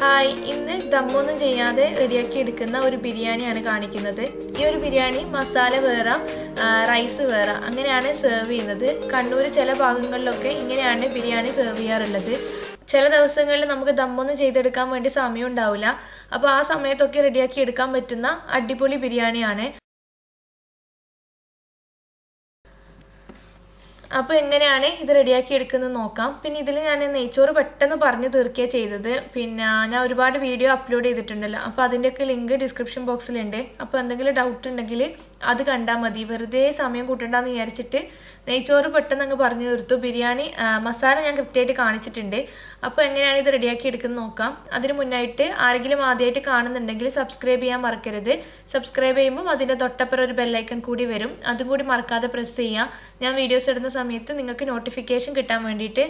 Hi, ഇന്ന് ദമ്മൊന്നും ചെയ്യാതെ റെഡിയാക്കി എടുക്കുന്ന ഒരു ബിരിയാണിയാണ് കാണിക്കുന്നത്. ഈ ഒരു ബിരിയാണി മസാല വേറെ, റൈസ് വേറെ, അങ്ങനെയാണ് സെർവ് ചെയ്യുന്നത്. കണ്ണൂർ ചില ഭാഗങ്ങളിലൊക്കെ ഇങ്ങനെയാണ് ബിരിയാണി സെർവ് ചെയ്യാറുള്ളത്. ചില ദിവസങ്ങളിൽ നമുക്ക് ദമ്മൊന്നും ചെയ്തെടുക്കാൻ വേണ്ടി സമയം ഉണ്ടാവില്ല. അപ്പോൾ ആ സമയത്തൊക്കെ റെഡിയാക്കി എടുക്കാൻ പറ്റുന്ന അടിപൊളി ബിരിയാണിയാണ്. അപ്പോൾ എങ്ങനെയാണ് ഇത് റെഡിയാക്കി എടുക്കുന്നത് നോക്കാം. പിന്നെ ഇതിൽ ഞാൻ നെയ്ച്ചോറ് പെട്ടെന്ന് പറഞ്ഞു തീർക്കുകയാണ് ചെയ്തത്. പിന്നെ ഞാൻ ഒരുപാട് വീഡിയോ അപ്ലോഡ് ചെയ്തിട്ടുണ്ടല്ലോ, അപ്പോൾ അതിൻ്റെയൊക്കെ ലിങ്ക് ഡിസ്ക്രിപ്ഷൻ ബോക്സിലുണ്ട്. അപ്പോൾ എന്തെങ്കിലും ഡൗട്ട് ഉണ്ടെങ്കിൽ അത് കണ്ടാൽ മതി. വെറുതെ സമയം കൂട്ടണ്ടെന്ന് വിചാരിച്ചിട്ട് നെയ്ച്ചോറ് പെട്ടെന്ന് അങ്ങ് പറഞ്ഞു തീർത്തു. ബിരിയാണി മസാല ഞാൻ കൃത്യമായിട്ട് കാണിച്ചിട്ടുണ്ട്. അപ്പോൾ എങ്ങനെയാണ് ഇത് റെഡിയാക്കി എടുക്കുന്നത് നോക്കാം. അതിന് മുന്നായിട്ട് ആരെങ്കിലും ആദ്യമായിട്ട് കാണുന്നുണ്ടെങ്കിൽ സബ്സ്ക്രൈബ് ചെയ്യാൻ മറക്കരുത്. സബ്സ്ക്രൈബ് ചെയ്യുമ്പോൾ അതിൻ്റെ തൊട്ടപ്പുറം ഒരു ബെല്ലൈക്കൺ കൂടി വരും, അതും കൂടി മറക്കാതെ പ്രസ് ചെയ്യുക. ഞാൻ വീഡിയോസ് ഇടുന്ന സമയത്ത് നിങ്ങൾക്ക് നോട്ടിഫിക്കേഷൻ കിട്ടാൻ വേണ്ടിയിട്ട്.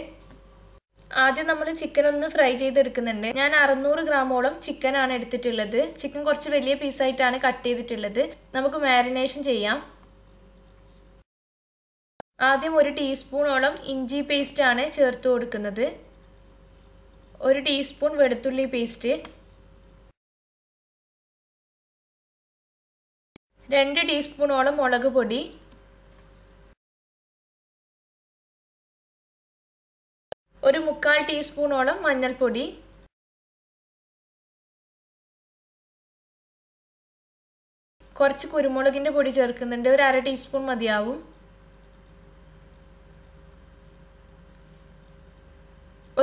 ആദ്യം നമ്മൾ ചിക്കൻ ഒന്ന് ഫ്രൈ ചെയ്തെടുക്കുന്നുണ്ട്. ഞാൻ 600 ഗ്രാമോളം ചിക്കനാണ് എടുത്തിട്ടുള്ളത്. ചിക്കൻ കുറച്ച് വലിയ പീസായിട്ടാണ് കട്ട് ചെയ്തിട്ടുള്ളത്. നമുക്ക് മാരിനേഷൻ ചെയ്യാം. ആദ്യം 1 ടീസ്പൂണോളം ഇഞ്ചി പേസ്റ്റാണ് ചേർത്ത് കൊടുക്കുന്നത്. 1 ടീസ്പൂൺ വെളുത്തുള്ളി പേസ്റ്റ്, 2 ടീസ്പൂണോളം മുളക് പൊടി, 1/4 ടീസ്പൂണോളം മഞ്ഞൾപ്പൊടി, കുറച്ച് കുരുമുളകിൻ്റെ പൊടി ചേർക്കുന്നുണ്ട്. 1/2 ടീസ്പൂൺ മതിയാവും.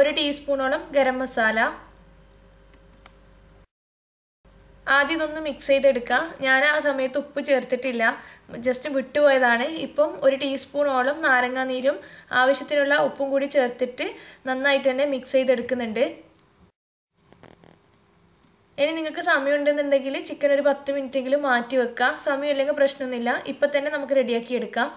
1 ടീസ്പൂണോളം ഗരം മസാല. ആദ്യം ഇതൊന്ന് മിക്സ് ചെയ്തെടുക്കാം. ഞാൻ ആ സമയത്ത് ഉപ്പ് ചേർത്തിട്ടില്ല, ജസ്റ്റ് വിട്ടുപോയതാണ്. ഇപ്പം 1 ടീസ്പൂണോളം നാരങ്ങാ നീരും ആവശ്യത്തിനുള്ള ഉപ്പും കൂടി ചേർത്തിട്ട് നന്നായിട്ട് തന്നെ മിക്സ് ചെയ്തെടുക്കുന്നുണ്ട്. ഇനി നിങ്ങൾക്ക് സമയം ഉണ്ടെന്നുണ്ടെങ്കിൽ ചിക്കൻ ഒരു 10 മിനിറ്റെങ്കിലും മാറ്റി വെക്കാം. സമയമില്ലെങ്കിൽ പ്രശ്നമൊന്നുമില്ല, ഇപ്പം തന്നെ നമുക്ക് റെഡിയാക്കി എടുക്കാം.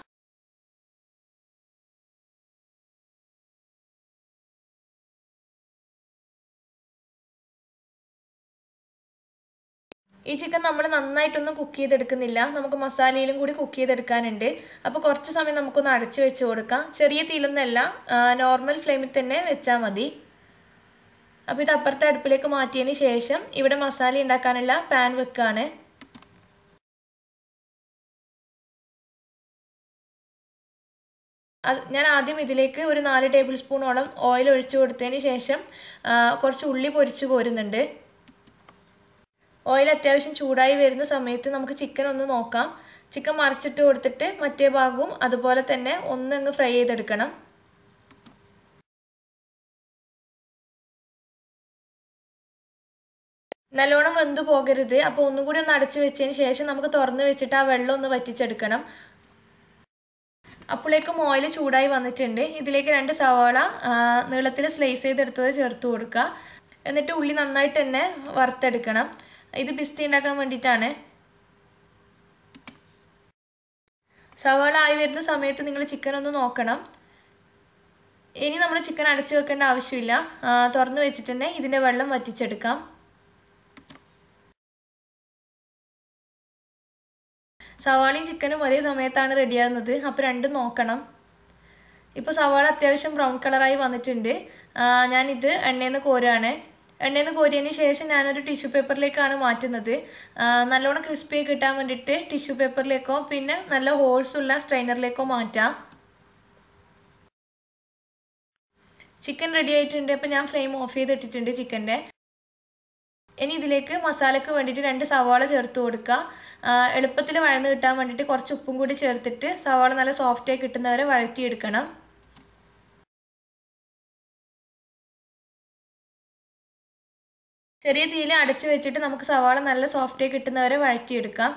ഈ ചിക്കൻ നമ്മൾ നന്നായിട്ടൊന്നും കുക്ക് ചെയ്തെടുക്കുന്നില്ല, നമുക്ക് മസാലയിലും കൂടി കുക്ക് ചെയ്തെടുക്കാനുണ്ട്. അപ്പോൾ കുറച്ച് സമയം നമുക്കൊന്ന് അടച്ചു വെച്ച് കൊടുക്കാം. ചെറിയ തീയിലൊന്നുമല്ല, നോർമൽ ഫ്ലെയിമിൽ തന്നെ വെച്ചാൽ മതി. അപ്പോൾ ഇത് അപ്പുറത്തെ അടുപ്പിലേക്ക് മാറ്റിയതിന് ശേഷം ഇവിടെ മസാല ഉണ്ടാക്കാനുള്ള പാൻ വെക്കുകയാണ്. ഞാൻ ആദ്യം ഇതിലേക്ക് ഒരു 4 ടേബിൾ സ്പൂണോളം ഓയിൽ ഒഴിച്ചു കൊടുത്തതിന് ശേഷം കുറച്ച് ഉള്ളി പൊരിച്ച് കോരുന്നുണ്ട്. ഓയിൽ അത്യാവശ്യം ചൂടായി വരുന്ന സമയത്ത് നമുക്ക് ചിക്കൻ ഒന്ന് നോക്കാം. ചിക്കൻ മറിച്ചിട്ട് കൊടുത്തിട്ട് മറ്റേ ഭാഗവും അതുപോലെ തന്നെ ഒന്നങ്ങ് ഫ്രൈ ചെയ്തെടുക്കണം. നല്ലോണം വെന്ത് പോകരുത്. അപ്പോൾ ഒന്നും കൂടി ഒന്ന് അടച്ചു വെച്ചതിന് ശേഷം നമുക്ക് തുറന്ന് വെച്ചിട്ട് ആ വെള്ളം ഒന്ന് വറ്റിച്ചെടുക്കണം. അപ്പോഴേക്കും ഓയിൽ ചൂടായി വന്നിട്ടുണ്ട്. ഇതിലേക്ക് 2 സവാള നീളത്തിൽ സ്ലൈസ് ചെയ്തെടുത്തത് ചേർത്ത് കൊടുക്കുക. എന്നിട്ട് ഉള്ളി നന്നായിട്ട് തന്നെ വറുത്തെടുക്കണം. ഇത് പിസ്ത ഉണ്ടാക്കാൻ വേണ്ടിയിട്ടാണ്. സവാള ആയി വരുന്ന സമയത്ത് നിങ്ങൾ ചിക്കൻ ഒന്ന് നോക്കണം. ഇനി നമ്മൾ ചിക്കൻ അടച്ചു വെക്കേണ്ട ആവശ്യമില്ല, തുറന്ന് വെച്ചിട്ട് തന്നെ ഇതിൻ്റെ വെള്ളം വറ്റിച്ചെടുക്കാം. സവാളയും ചിക്കനും ഒരേ സമയത്താണ് റെഡിയാകുന്നത്, അപ്പോൾ രണ്ടും നോക്കണം. ഇപ്പോൾ സവാള അത്യാവശ്യം ബ്രൗൺ കളറായി വന്നിട്ടുണ്ട്. ഞാനിത് എണ്ണയിൽ നിന്ന് കോരുകയാണ്. എണ്ണയിൽ നിന്ന് കോരിയതിന് ശേഷം ഞാനൊരു ടിഷ്യൂ പേപ്പറിലേക്കാണ് മാറ്റുന്നത്. നല്ലോണം ക്രിസ്പി കിട്ടാൻ വേണ്ടിയിട്ട് ടിഷ്യൂ പേപ്പറിലേക്കോ പിന്നെ നല്ല ഹോൾസുള്ള സ്ട്രെയിനറിലേക്കോ മാറ്റാം. ചിക്കൻ റെഡി ആയിട്ടുണ്ട്. അപ്പോൾ ഞാൻ ഫ്ലെയിം ഓഫ് ചെയ്തിട്ടിട്ടുണ്ട് ചിക്കൻ്റെ. ഇനി ഇതിലേക്ക് മസാലയ്ക്ക് വേണ്ടിയിട്ട് 2 സവാള ചേർത്ത് കൊടുക്കുക. എളുപ്പത്തിൽ വഴന്ന് കിട്ടാൻ വേണ്ടിയിട്ട് കുറച്ച് ഉപ്പും കൂടി ചേർത്തിട്ട് സവാള നല്ല സോഫ്റ്റായി കിട്ടുന്നവരെ വഴറ്റിയെടുക്കണം. ചെറിയ തീയിൽ അടച്ചു വെച്ചിട്ട് നമുക്ക് സവാള നല്ല സോഫ്റ്റായി കിട്ടുന്നവരെ വഴറ്റിയെടുക്കാം.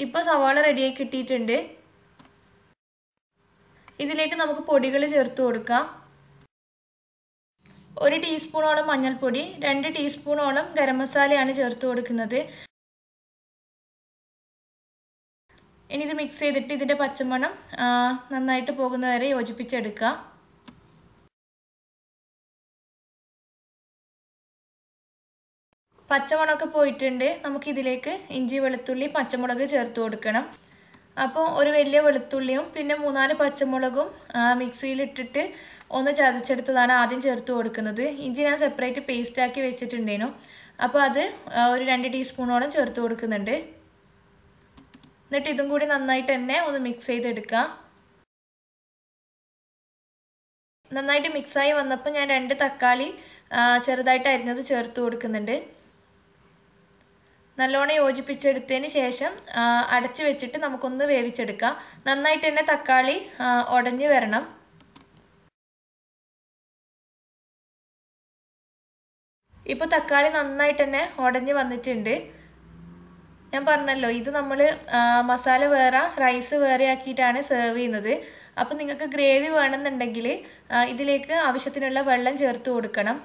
ഇപ്പോൾ സവാള റെഡിയായി കിട്ടിയിട്ടുണ്ട്. ഇതിലേക്ക് നമുക്ക് പൊടികൾ ചേർത്ത് കൊടുക്കാം. 1 ടീസ്പൂണോളം മഞ്ഞൾപ്പൊടി, 2 ടീസ്പൂണോളം ഗരം മസാലയാണ് ചേർത്ത് കൊടുക്കുന്നത്. ഇനി ഇത് മിക്സ് ചെയ്തിട്ട് ഇതിൻ്റെ പച്ചമണം നന്നായിട്ട് പോകുന്നവരെ യോജിപ്പിച്ചെടുക്കുക. പച്ചമുളകൊക്കെ പോയിട്ടുണ്ട്. നമുക്കിതിലേക്ക് ഇഞ്ചി വെളുത്തുള്ളി പച്ചമുളക് ചേർത്ത് കൊടുക്കണം. അപ്പോൾ ഒരു വലിയ വെളുത്തുള്ളിയും പിന്നെ 3-4 പച്ചമുളകും മിക്സിയിലിട്ടിട്ട് ഒന്ന് ചതച്ചെടുത്തതാണ് ആദ്യം ചേർത്ത് കൊടുക്കുന്നത്. ഇഞ്ചി ഞാൻ സെപ്പറേറ്റ് പേസ്റ്റാക്കി വെച്ചിട്ടുണ്ടേനു. അപ്പോൾ അത് ഒരു 2 ടീസ്പൂണോളം ചേർത്ത് കൊടുക്കുന്നുണ്ട്. എന്നിട്ട് ഇതും കൂടി നന്നായിട്ട് തന്നെ ഒന്ന് മിക്സ് ചെയ്തെടുക്കുക. നന്നായിട്ട് മിക്സായി വന്നപ്പോൾ ഞാൻ 2 തക്കാളി ചെറുതായിട്ട് അരിഞ്ഞത് ചേർത്ത് കൊടുക്കുന്നുണ്ട്. നല്ലോണം യോജിപ്പിച്ചെടുത്തതിന് ശേഷം അടച്ചു വെച്ചിട്ട് നമുക്കൊന്ന് വേവിച്ചെടുക്കാം. നന്നായിട്ട് തന്നെ തക്കാളി ഉടഞ്ഞു വരണം. ഇപ്പോൾ തക്കാളി നന്നായിട്ട് തന്നെ ഉടഞ്ഞു വന്നിട്ടുണ്ട്. ഞാൻ പറഞ്ഞല്ലോ ഇത് നമ്മൾ മസാല വേറെ റൈസ് വേറെ ആക്കിയിട്ടാണ് സെർവ് ചെയ്യുന്നത്. അപ്പോൾ നിങ്ങൾക്ക് ഗ്രേവി വേണമെന്നുണ്ടെങ്കിൽ ഇതിലേക്ക് ആവശ്യത്തിനുള്ള വെള്ളം ചേർത്ത് കൊടുക്കണം.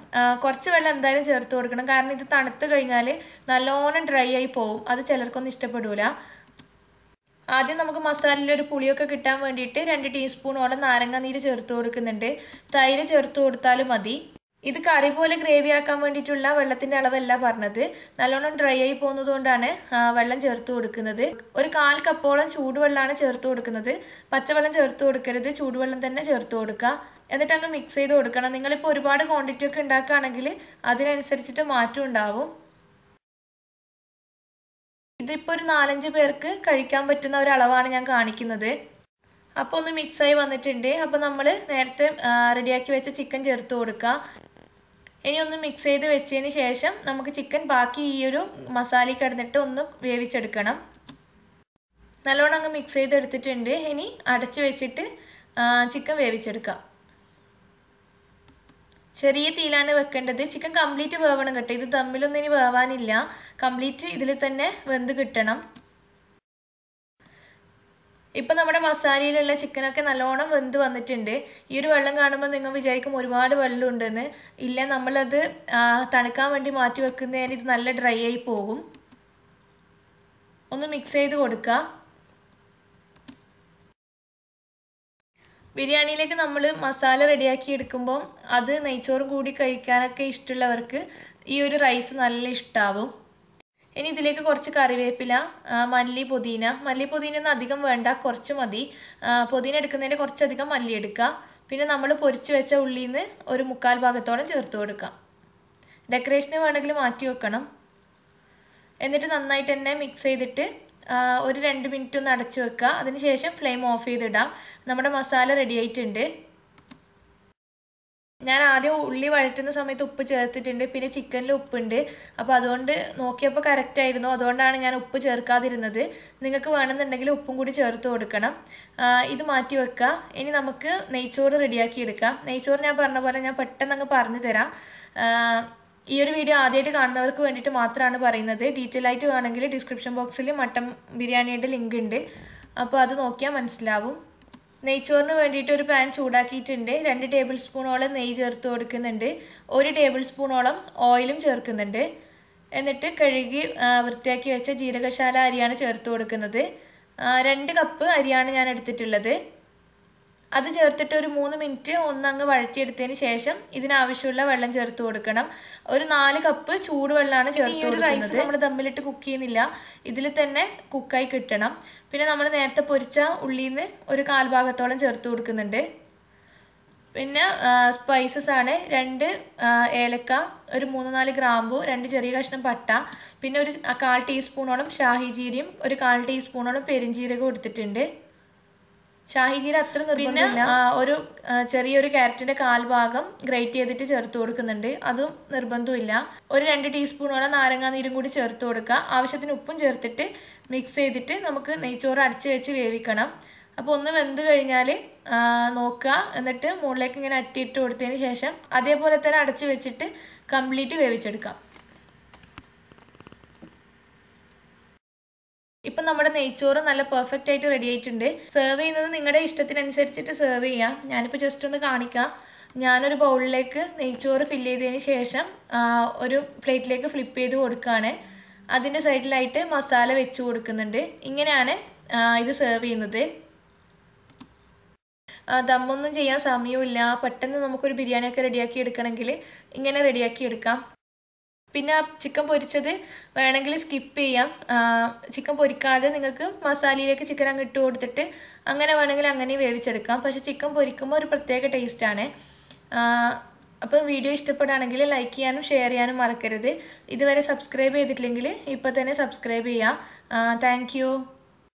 കുറച്ച് വെള്ളം എന്തായാലും ചേർത്ത് കൊടുക്കണം. കാരണം ഇത് തണുത്ത് കഴിഞ്ഞാൽ നല്ലോണം ഡ്രൈ ആയി പോവും. അത് ചിലർക്കൊന്നും ഇഷ്ടപ്പെടില്ല. ആദ്യം നമുക്ക് മസാലയിൽ ഒരു പുളിയൊക്കെ കിട്ടാൻ വേണ്ടിയിട്ട് 2 ടീസ്പൂണോളം നാരങ്ങ നീര് ചേർത്ത് കൊടുക്കുന്നുണ്ട്. തൈര് ചേർത്ത് കൊടുത്താലും മതി. ഇത് കറി പോലെ ഗ്രേവി ആക്കാൻ വേണ്ടിയിട്ടുള്ള വെള്ളത്തിൻ്റെ അളവല്ല പറഞ്ഞത്. നല്ലോണം ഡ്രൈ ആയി പോകുന്നത് കൊണ്ടാണ് വെള്ളം ചേർത്ത് കൊടുക്കുന്നത്. ഒരു 1/4 കപ്പോളം ചൂടുവെള്ളമാണ് ചേർത്ത് കൊടുക്കുന്നത്. പച്ചവെള്ളം ചേർത്ത് കൊടുക്കരുത്, ചൂടുവെള്ളം തന്നെ ചേർത്ത് കൊടുക്കുക. എന്നിട്ട് അങ്ങ് മിക്സ് ചെയ്ത് കൊടുക്കണം. നിങ്ങളിപ്പോൾ ഒരുപാട് ക്വാണ്ടിറ്റി ഒക്കെ ഉണ്ടാക്കുകയാണെങ്കിൽ അതിനനുസരിച്ചിട്ട് മാറ്റം ഉണ്ടാവും. ഇതിപ്പോൾ ഒരു 4-5 പേർക്ക് കഴിക്കാൻ പറ്റുന്ന ഒരളവാണ് ഞാൻ കാണിക്കുന്നത്. അപ്പോൾ ഒന്ന് മിക്സായി വന്നിട്ടുണ്ട്. അപ്പോൾ നമ്മൾ നേരത്തെ റെഡിയാക്കി വെച്ച ചിക്കൻ ചേർത്ത് കൊടുക്കുക. ഇനി ഒന്ന് മിക്സ് ചെയ്ത് വെച്ചതിന് ശേഷം നമുക്ക് ചിക്കൻ ബാക്കി ഈ ഒരു മസാലയിൽ കിടന്നിട്ട് ഒന്ന് വേവിച്ചെടുക്കണം. നല്ലോണം അങ്ങ് മിക്സ് ചെയ്തെടുത്തിട്ടുണ്ട്. ഇനി അടച്ചു വെച്ചിട്ട് ചിക്കൻ വേവിച്ചെടുക്കാം. ചെറിയ തീയിലാണ് വെക്കേണ്ടത്. ചിക്കൻ കംപ്ലീറ്റ് വേവണം കേട്ടോ. ഇത് തമ്മിലൊന്നും ഇനി വേവാനില്ല. കംപ്ലീറ്റ് ഇതിൽ തന്നെ വെന്ത് കിട്ടണം. ഇപ്പം നമ്മുടെ മസാലയിലുള്ള ചിക്കനൊക്കെ നല്ലോണം വെന്ത് വന്നിട്ടുണ്ട്. ഈ ഒരു വെള്ളം കാണുമ്പോൾ നിങ്ങൾ വിചാരിക്കും ഒരുപാട് വെള്ളം ഉണ്ടെന്ന്. ഇല്ല, നമ്മളത് തണുക്കാൻ വേണ്ടി മാറ്റി വെക്കുന്നതിന് ഇത് നല്ല ഡ്രൈ ആയി പോകും. ഒന്ന് മിക്സ് ചെയ്ത് കൊടുക്കുക. ബിരിയാണിയിലേക്ക് നമ്മൾ മസാല റെഡിയാക്കി എടുക്കുമ്പോൾ അത് നെയ്ച്ചോറും കൂടി കഴിക്കാനൊക്കെ ഇഷ്ടമുള്ളവർക്ക് ഈ ഒരു റൈസ് നല്ല ഇഷ്ടമാവും. ഇനി ഇതിലേക്ക് കുറച്ച് കറിവേപ്പില, മല്ലി, പുതിന ഒന്നും അധികം വേണ്ട, കുറച്ച് മതി. പുതിന എടുക്കുന്നതിന് കുറച്ചധികം മല്ലി എടുക്കുക. പിന്നെ നമ്മൾ പൊരിച്ച് വെച്ച ഉള്ളിയിൽ നിന്ന് ഒരു 1/4 ഭാഗത്തോളം ചേർത്ത് കൊടുക്കാം. ഡെക്കറേഷന് വേണമെങ്കിൽ മാറ്റി വെക്കണം. എന്നിട്ട് നന്നായിട്ട് തന്നെ മിക്സ് ചെയ്തിട്ട് ഒരു 2 മിനിറ്റ് ഒന്ന് അടച്ചു വെക്കുക. അതിനുശേഷം ഫ്ലെയിം ഓഫ് ചെയ്തിടാം. നമ്മുടെ മസാല റെഡി ആയിട്ടുണ്ട്. ഞാൻ ആദ്യം ഉള്ളി വഴറ്റുന്ന സമയത്ത് ഉപ്പ് ചേർത്തിട്ടുണ്ട്. പിന്നെ ചിക്കനിൽ ഉപ്പുണ്ട്. അപ്പോൾ അതുകൊണ്ട് നോക്കിയപ്പോൾ കറക്റ്റ് ആയിരുന്നു. അതുകൊണ്ടാണ് ഞാൻ ഉപ്പ് ചേർക്കാതിരുന്നത്. നിങ്ങൾക്ക് വേണമെന്നുണ്ടെങ്കിൽ ഉപ്പും കൂടി ചേർത്ത് കൊടുക്കണം. ഇത് മാറ്റി വെക്കുക. ഇനി നമുക്ക് നെയ്ച്ചോറ് റെഡിയാക്കി എടുക്കാം. നെയ്ച്ചോറ് ഞാൻ പറഞ്ഞ പോലെ ഞാൻ പെട്ടെന്ന് അങ്ങ് പറഞ്ഞു തരാം. ഈ ഒരു വീഡിയോ ആദ്യമായിട്ട് കാണുന്നവർക്ക് വേണ്ടിയിട്ട് മാത്രമാണ് പറയുന്നത്. ഡീറ്റെയിൽ ആയിട്ട് വേണമെങ്കിൽ ഡിസ്ക്രിപ്ഷൻ ബോക്സിൽ മട്ടൻ ബിരിയാണിയുടെ ലിങ്ക് ഉണ്ട്. അപ്പോൾ അത് നോക്കിയാൽ മനസ്സിലാവും. നെയ്ച്ചോറിന് വേണ്ടിയിട്ട് ഒരു പാൻ ചൂടാക്കിയിട്ടുണ്ട്. 2 ടേബിൾ സ്പൂണോളം നെയ്യ് ചേർത്ത് കൊടുക്കുന്നുണ്ട്. 1 ടേബിൾ സ്പൂണോളം ഓയിലും ചേർക്കുന്നുണ്ട്. എന്നിട്ട് കഴുകി വൃത്തിയാക്കി വെച്ച ജീരകശാല അരിയാണ് ചേർത്ത് കൊടുക്കുന്നത്. 2 കപ്പ് അരിയാണ് ഞാൻ എടുത്തിട്ടുള്ളത്. അത് ചേർത്തിട്ട് ഒരു 3 മിനിറ്റ് ഒന്നങ്ങ് വഴറ്റിയെടുത്തതിന് ശേഷം ഇതിനാവശ്യമുള്ള വെള്ളം ചേർത്ത് കൊടുക്കണം. ഒരു 4 കപ്പ് ചൂടുവെള്ളമാണ് ചേർത്ത് കൊടുക്കുന്നത്. റൈസ് നമ്മൾ ദമ്മിലിട്ട് കുക്ക് ചെയ്യുന്നില്ല, ഇതിൽ തന്നെ കുക്കായി കിട്ടണം. പിന്നെ നമ്മൾ നേരത്തെ പൊരിച്ച ഉള്ളിയിൽ നിന്ന് ഒരു 1/4 ഭാഗത്തോളം ചേർത്ത് കൊടുക്കുന്നുണ്ട്. പിന്നെ സ്പൈസസ് ആണ് 2 ഏലക്ക, ഒരു 3-4 ഗ്രാമ്പു, 2 ചെറിയ കഷ്ണം പട്ട, പിന്നെ ഒരു 1/4 ടീസ്പൂണോളം ഷാഹി ജീരയും ഒരു 1/4 ടീസ്പൂണോളം പെരിഞ്ജീരകവും എടുത്തിട്ടുണ്ട്. ഷാഹി ജീര അത്ര നിർബന്ധമില്ല. ഒരു ചെറിയൊരു ക്യാരറ്റിൻ്റെ 1/4 ഭാഗം ഗ്രേറ്റ് ചെയ്തിട്ട് ചേർത്ത് കൊടുക്കുന്നുണ്ട്. അതും നിർബന്ധമില്ല. ഒരു 2 ടീസ്പൂണോളം നാരങ്ങാ നീരും കൂടി ചേർത്ത് കൊടുക്കുക. ആവശ്യത്തിന് ഉപ്പും ചേർത്തിട്ട് മിക്സ് ചെയ്തിട്ട് നമുക്ക് നെയ്ച്ചോറ് അടച്ച് വെച്ച് വേവിക്കണം. അപ്പോൾ ഒന്ന് വെന്ത് കഴിഞ്ഞാൽ നോക്കുക. എന്നിട്ട് മുകളിലേക്ക് ഇങ്ങനെ അട്ടിയിട്ട് കൊടുത്തതിന് ശേഷം അതേപോലെ തന്നെ അടച്ച് വെച്ചിട്ട് കംപ്ലീറ്റ് വേവിച്ചെടുക്കാം. ഇപ്പം നമ്മുടെ നെയ്ച്ചോറ് നല്ല പെർഫെക്റ്റ് ആയിട്ട് റെഡി ആയിട്ടുണ്ട്. സെർവ് ചെയ്യുന്നത് നിങ്ങളുടെ ഇഷ്ടത്തിനനുസരിച്ചിട്ട് സെർവ് ചെയ്യാം. ഞാനിപ്പോൾ ജസ്റ്റ് ഒന്ന് കാണിക്കാം. ഞാനൊരു ബൗളിലേക്ക് നെയ്ച്ചോറ് ഫില്ല് ചെയ്തതിന് ശേഷം ഒരു പ്ലേറ്റിലേക്ക് ഫ്ലിപ്പ് ചെയ്ത് കൊടുക്കുകയാണ്. അതിൻ്റെ സൈഡിലായിട്ട് മസാല വെച്ച് കൊടുക്കുന്നുണ്ട്. ഇങ്ങനെയാണ് ഇത് സെർവ് ചെയ്യുന്നത്. ദമ്മൊന്നും ചെയ്യാൻ സമയമില്ല, പെട്ടെന്ന് നമുക്കൊരു ബിരിയാണിയൊക്കെ റെഡിയാക്കി എടുക്കണമെങ്കിൽ ഇങ്ങനെ റെഡിയാക്കി എടുക്കാം. പിന്നെ ചിക്കൻ പൊരിച്ചത് വേണമെങ്കിൽ സ്കിപ്പ് ചെയ്യാം. ചിക്കൻ പൊരിക്കാതെ നിങ്ങൾക്ക് മസാലയിലേക്ക് ചിക്കൻ അങ്ങ് ഇട്ട് കൊടുത്തിട്ട് അങ്ങനെ വേണമെങ്കിൽ അങ്ങനെ വേവിച്ചെടുക്കാം. പക്ഷേ ചിക്കൻ പൊരിക്കുമ്പോൾ ഒരു പ്രത്യേക ടേസ്റ്റാണ്. അപ്പോൾ വീഡിയോ ഇഷ്ടപ്പെടുകയാണെങ്കിൽ ലൈക്ക് ചെയ്യാനും ഷെയർ ചെയ്യാനും മറക്കരുത്. ഇതുവരെ സബ്സ്ക്രൈബ് ചെയ്തിട്ടില്ലെങ്കിൽ ഇപ്പോൾ തന്നെ സബ്സ്ക്രൈബ് ചെയ്യുക. Thank you.